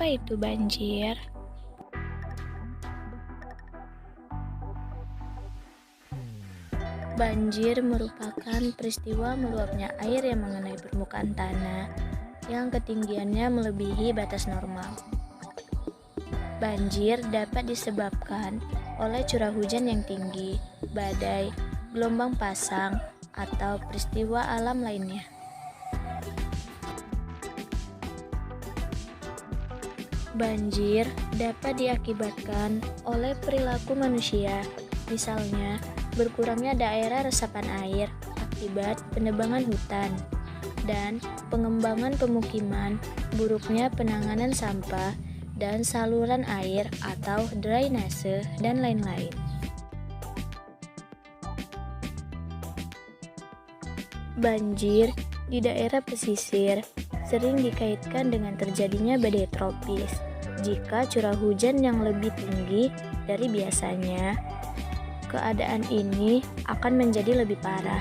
Apa itu banjir? Banjir merupakan peristiwa meluapnya air yang mengenai permukaan tanah yang ketinggiannya melebihi batas normal. Banjir dapat disebabkan oleh curah hujan yang tinggi, badai, gelombang pasang, atau peristiwa alam lainnya. Banjir dapat diakibatkan oleh perilaku manusia, misalnya berkurangnya daerah resapan air akibat penebangan hutan dan pengembangan pemukiman, buruknya penanganan sampah dan saluran air atau drainase, dan lain-lain. Banjir di daerah pesisir sering dikaitkan dengan terjadinya badai tropis. Jika curah hujan yang lebih tinggi dari biasanya, keadaan ini akan menjadi lebih parah.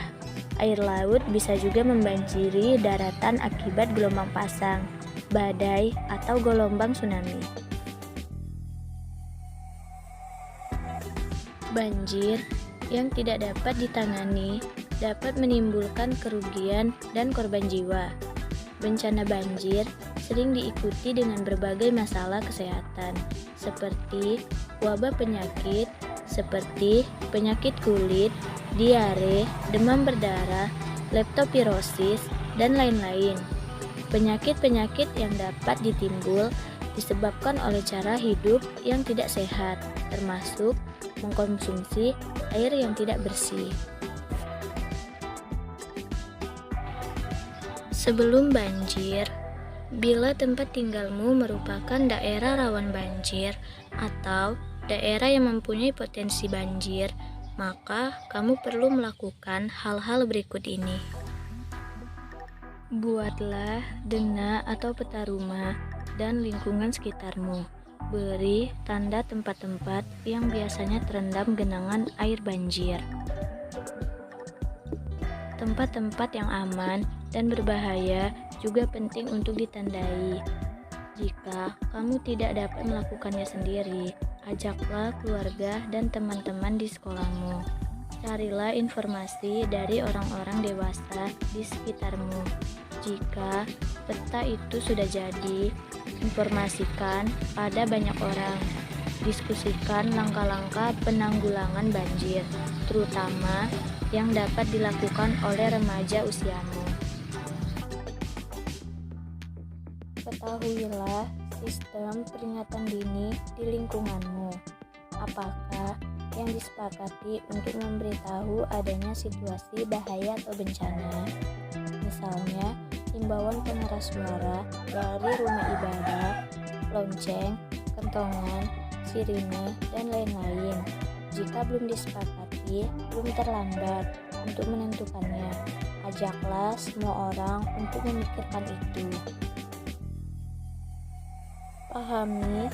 Air laut bisa juga membanjiri daratan akibat gelombang pasang, badai, atau gelombang tsunami. Banjir yang tidak dapat ditangani dapat menimbulkan kerugian dan korban jiwa. Bencana banjir sering diikuti dengan berbagai masalah kesehatan, seperti wabah penyakit, seperti penyakit kulit, diare, demam berdarah, leptospirosis, dan lain-lain. Penyakit-penyakit yang dapat ditimbul disebabkan oleh cara hidup yang tidak sehat, termasuk mengkonsumsi air yang tidak bersih. Sebelum banjir, bila tempat tinggalmu merupakan daerah rawan banjir atau daerah yang mempunyai potensi banjir, maka kamu perlu melakukan hal-hal berikut ini. Buatlah dena atau peta rumah dan lingkungan sekitarmu. Beri tanda tempat-tempat yang biasanya terendam genangan air banjir. Tempat-tempat yang aman dan berbahaya juga penting untuk ditandai. Jika kamu tidak dapat melakukannya sendiri, ajaklah keluarga dan teman-teman di sekolahmu. Carilah informasi dari orang-orang dewasa di sekitarmu. Jika peta itu sudah jadi, informasikan pada banyak orang. Diskusikan langkah-langkah penanggulangan banjir, terutama yang dapat dilakukan oleh remaja usiamu. Ketahuilah sistem peringatan dini di lingkunganmu. Apakah yang disepakati untuk memberitahu adanya situasi bahaya atau bencana? Misalnya, himbauan pengeras suara dari rumah ibadah, lonceng, kentongan, sirine, dan lain-lain. Jika belum disepakati, belum terlambat untuk menentukannya. Ajaklah semua orang untuk memikirkan itu. Pahami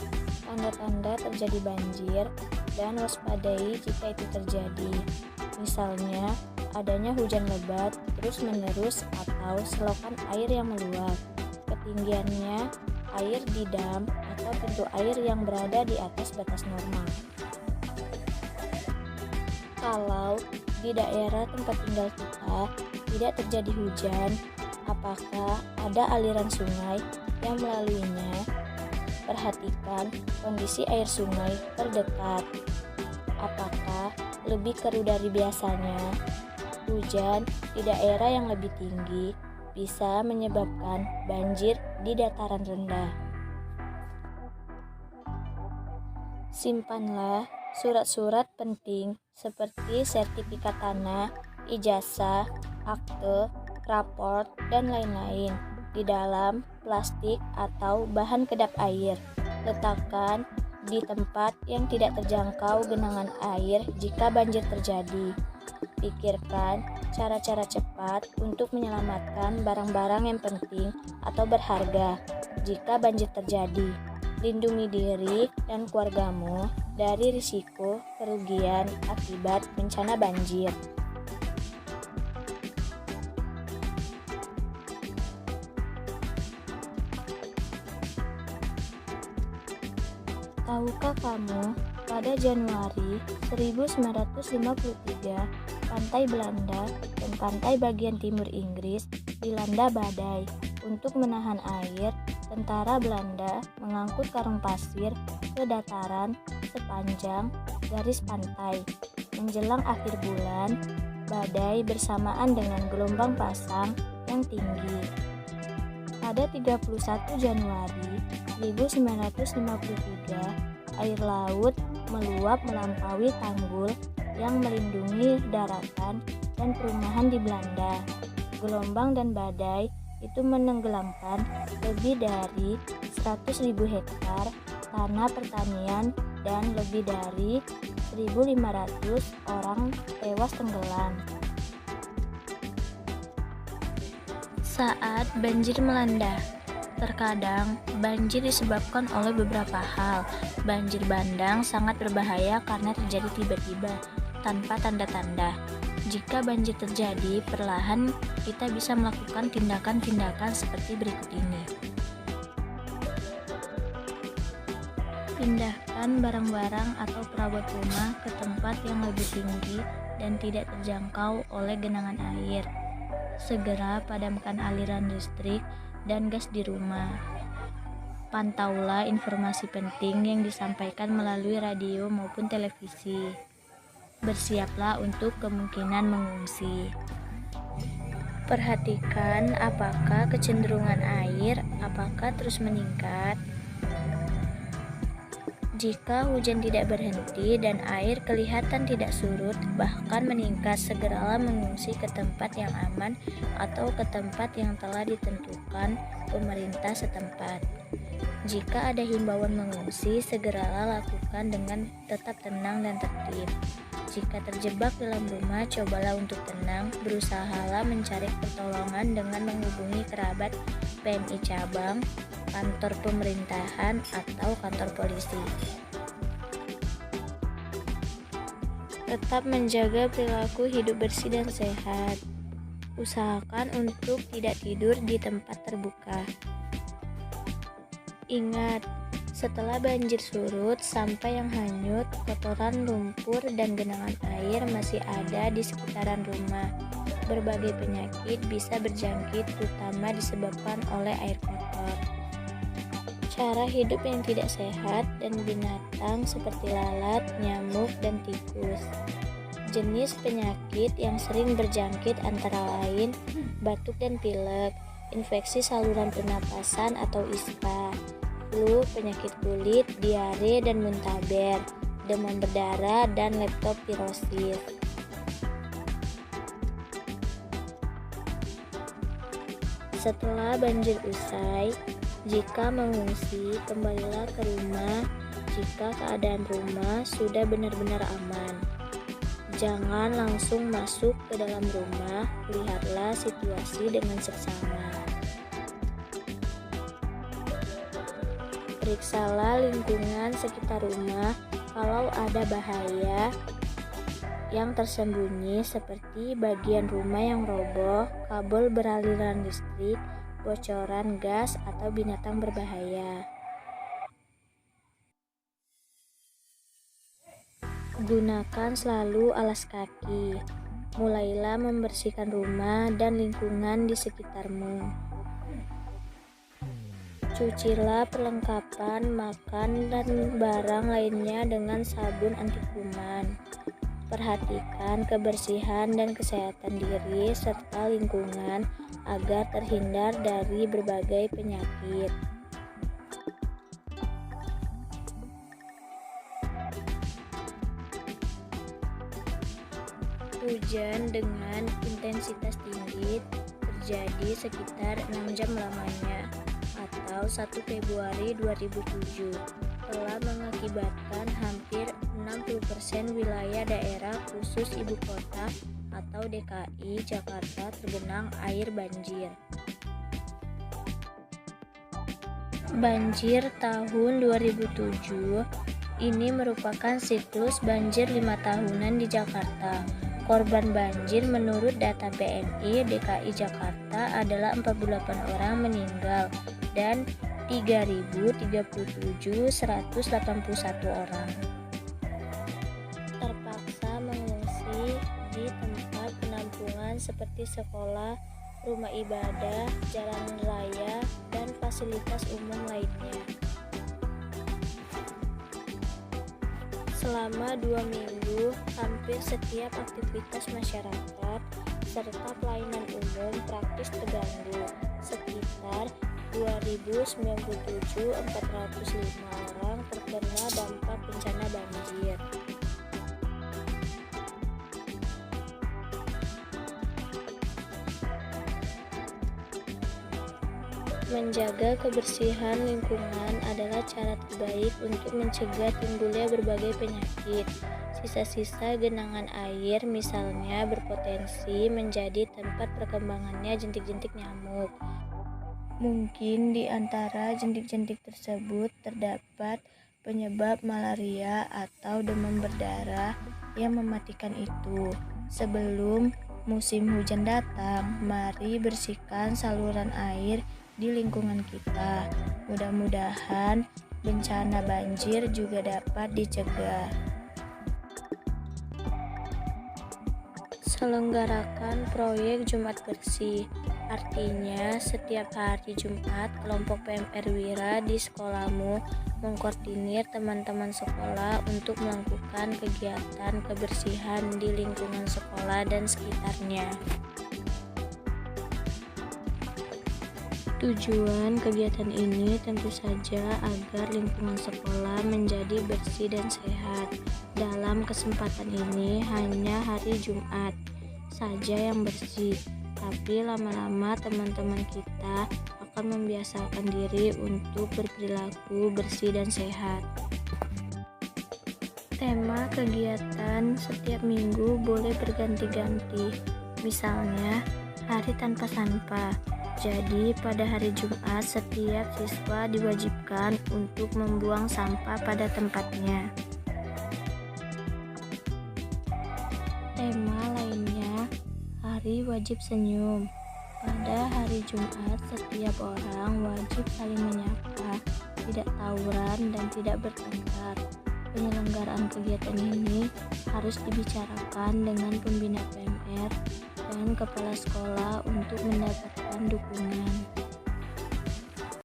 tanda-tanda terjadi banjir dan waspadai jika itu terjadi. Misalnya, adanya hujan lebat terus-menerus atau selokan air yang meluap. Ketinggiannya air di dam atau pintu air yang berada di atas batas normal. Kalau di daerah tempat tinggal kita tidak terjadi hujan, apakah ada aliran sungai yang melaluinya? Perhatikan kondisi air sungai terdekat. Apakah lebih keruh dari biasanya? Hujan di daerah yang lebih tinggi bisa menyebabkan banjir di dataran rendah. Simpanlah surat-surat penting seperti sertifikat tanah, ijazah, akte, raport, dan lain-lain di dalam plastik atau bahan kedap air. Letakkan di tempat yang tidak terjangkau genangan air jika banjir terjadi. Pikirkan cara-cara cepat untuk menyelamatkan barang-barang yang penting atau berharga jika banjir terjadi. Lindungi diri dan keluargamu dari risiko kerugian akibat bencana banjir. Tahukah kamu, pada Januari 1953, pantai Belanda dan pantai bagian timur Inggris dilanda badai. Untuk menahan air, tentara Belanda mengangkut karung pasir ke dataran sepanjang garis pantai. Menjelang akhir bulan, badai bersamaan dengan gelombang pasang yang tinggi. Pada 31 Januari 1953, air laut meluap melampaui tanggul yang melindungi daratan dan perumahan di Belanda. Gelombang dan badai itu menenggelamkan lebih dari 100.000 hektar tanah pertanian dan lebih dari 1.500 orang tewas tenggelam. Saat banjir melanda, terkadang banjir disebabkan oleh beberapa hal. Banjir bandang sangat berbahaya karena terjadi tiba-tiba, tanpa tanda-tanda. Jika banjir terjadi perlahan, kita bisa melakukan tindakan-tindakan seperti berikut ini. Pindahkan barang-barang atau perabot rumah ke tempat yang lebih tinggi dan tidak terjangkau oleh genangan air. Segera padamkan aliran listrik dan gas di rumah. Pantaulah informasi penting yang disampaikan melalui radio maupun televisi. Bersiaplah untuk kemungkinan mengungsi. Perhatikan apakah kecenderungan air apakah terus meningkat. Jika hujan tidak berhenti dan air kelihatan tidak surut, bahkan meningkat, segeralah mengungsi ke tempat yang aman atau ke tempat yang telah ditentukan pemerintah setempat. Jika ada himbauan mengungsi, segeralah lakukan dengan tetap tenang dan tertib. Jika terjebak dalam rumah, cobalah untuk tenang, berusahalah mencari pertolongan dengan menghubungi kerabat, PMI cabang, kantor pemerintahan, atau kantor polisi. Tetap menjaga perilaku hidup bersih dan sehat. Usahakan untuk tidak tidur di tempat terbuka. Ingat, setelah banjir surut, sampah yang hanyut, kotoran, lumpur, dan genangan air masih ada di sekitaran rumah. Berbagai penyakit bisa berjangkit, terutama disebabkan oleh air kotor. Cara hidup yang tidak sehat dan binatang seperti lalat, nyamuk, dan tikus. Jenis penyakit yang sering berjangkit antara lain batuk dan pilek, infeksi saluran pernapasan atau ISPA, flu, penyakit kulit, diare dan muntaber, demam berdarah, dan leptospirosis. Setelah banjir usai, jika mengungsi, kembalilah ke rumah jika keadaan rumah sudah benar-benar aman. Jangan langsung masuk ke dalam rumah, lihatlah situasi dengan seksama. Periksalah lingkungan sekitar rumah kalau ada bahaya yang tersembunyi seperti bagian rumah yang roboh, kabel beraliran listrik, bocoran gas, atau binatang berbahaya. Gunakan selalu alas kaki. Mulailah membersihkan rumah dan lingkungan di sekitarmu. Cucilah perlengkapan makan dan barang lainnya dengan sabun anti kuman. Perhatikan kebersihan dan kesehatan diri serta lingkungan agar terhindar dari berbagai penyakit. Hujan dengan intensitas tinggi terjadi sekitar 6 jam lamanya atau 1 Februari 2007 telah mengakibatkan hampir 60% wilayah daerah khusus ibu kota atau DKI Jakarta tergenang air banjir. Banjir tahun 2007 ini merupakan siklus banjir 5 tahunan di Jakarta. Korban banjir menurut data PMI DKI Jakarta adalah 48 orang meninggal dan 3.037.181 orang. Terpaksa mengungsi di tempat penampungan seperti sekolah, rumah ibadah, jalan raya, dan fasilitas umum lainnya. Selama 2 minggu, hampir setiap aktivitas masyarakat serta pelayanan umum praktis terganggu. Sekitar 2.097.405 orang terkena dampak bencana banjir. Menjaga kebersihan lingkungan adalah cara terbaik untuk mencegah timbulnya berbagai penyakit. Sisa-sisa genangan air misalnya berpotensi menjadi tempat perkembangannya jentik-jentik nyamuk. Mungkin di antara jentik-jentik tersebut terdapat penyebab malaria atau demam berdarah yang mematikan itu. Sebelum musim hujan datang, mari bersihkan saluran air di lingkungan kita. Mudah-mudahan bencana banjir juga dapat dicegah. Selenggarakan proyek Jumat Bersih. Artinya, setiap hari Jumat, kelompok PMR Wira di sekolahmu mengkoordinir teman-teman sekolah untuk melakukan kegiatan kebersihan di lingkungan sekolah dan sekitarnya. Tujuan kegiatan ini tentu saja agar lingkungan sekolah menjadi bersih dan sehat. Dalam kesempatan ini hanya hari Jumat saja yang bersih, tapi lama-lama teman-teman kita akan membiasakan diri untuk berperilaku bersih dan sehat. Tema kegiatan setiap minggu boleh berganti-ganti, misalnya hari tanpa sampah. Jadi pada hari Jumat setiap siswa diwajibkan untuk membuang sampah pada tempatnya. Tema lainnya, hari wajib senyum. Pada hari Jumat setiap orang wajib saling menyapa, tidak tawuran dan tidak bertengkar. Penyelenggaraan kegiatan ini harus dibicarakan dengan pembina PMR dan kepala sekolah untuk mendapatkan dukungan.